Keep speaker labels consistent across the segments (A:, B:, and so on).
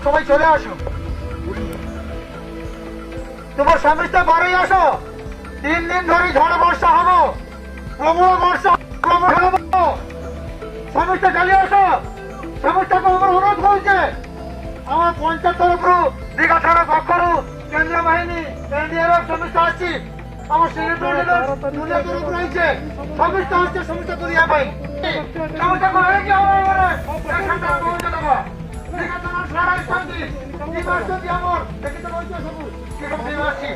A: সবাই চলে আসো, তোমার স্বামীটা বাড়ি আসো। 3 দিন ধরে ঝড় বর্ষা হবো, প্রবল বর্ষা, প্রবল হবো। স্বামীটা চালিয়ে আসো, স্বামীটাকে আমার অনুরোধ করছে। আমার পঞ্চায়েত তরফরু দীঘা থানা পক্ষরু কেন্দ্রীয় বাহিনী এনডিআরএফ সমস্যা আসছি। আমার সিলিন্ডার তরফ রয়েছে, সমস্যা হচ্ছে, সমস্যা করিয়া পাই সমস্যা করে কি আমার পৌঁছে দেবো। দীঘা থানার সারাই শান্তি নিবাসী আমার দেখিতে বলছে সবু কিরকম নিবাসী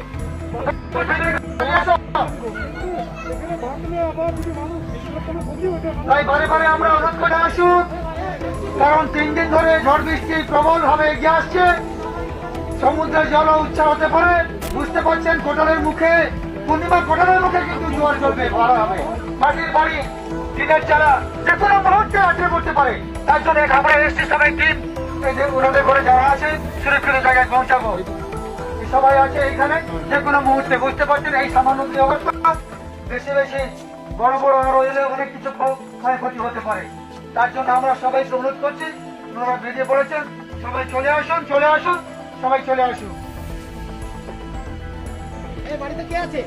A: তাই বারে বারে আমরা অনুরোধ করে আসুন, কারণ 3 দিন ধরে ঝড় বৃষ্টি প্রবল ভাবে এগিয়ে আসছে। সমুদ্রের জল উচ্চার হতে পারে, বুঝতে পারছেন। কোটালের মুখে পূর্ণিমা, কোটালের মুখে কিন্তু জোয়ার চলবে, ভালো হবে। মাটির বাড়ি, টিনের চালা যে কোনো মুহূর্তে আছড়ে পড়তে পারে। তার জন্য খাবারের এসছি সবাই টিম, এই যে ওনাদের ঘরে যারা আছে সুরক্ষিত জায়গায় পৌঁছাবো। সবাই আছে এইখানে, যে কোনো মুহূর্তে বুঝতে পারছেন এই সামান্য অবস্থা। বেশি বেশি বড় বড় আরো এলে অনেক কিছু ক্ষয়ক্ষতি হতে পারে। তার জন্য আমরা সবাই অনুরোধ করছি, ওনারা বেরিয়ে পড়েছেন, সবাই চলে আসুন, চলে আসুন, সবাই চলে আসুন।
B: বাড়িতে কে আছে?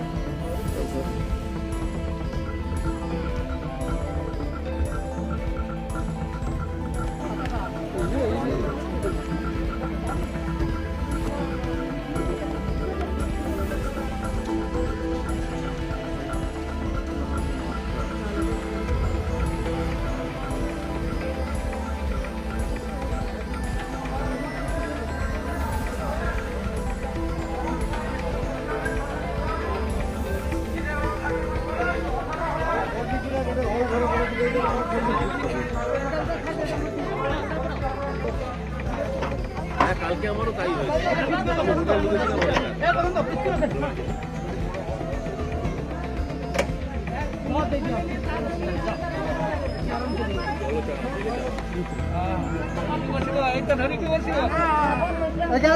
C: কালকে আমারও তাই হয়েছে।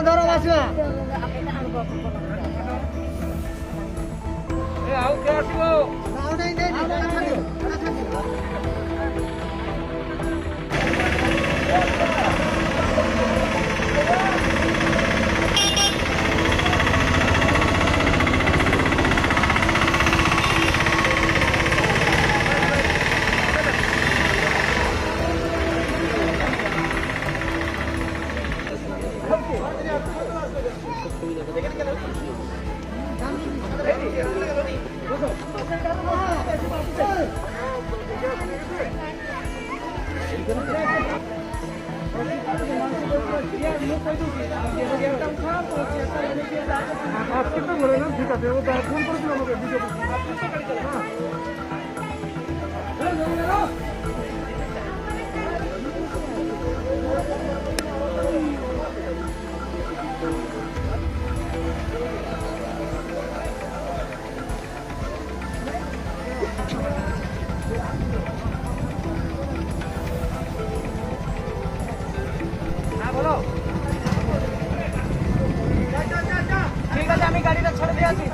B: ধরো বাসবা
A: আজকে তো বলে না, ঠিক আছে, ও ফোন করেছিল আমাকে ভিডিও।
B: ঠিক আছে, আমি গাড়িটা ছেড়ে দিয়ে আসি।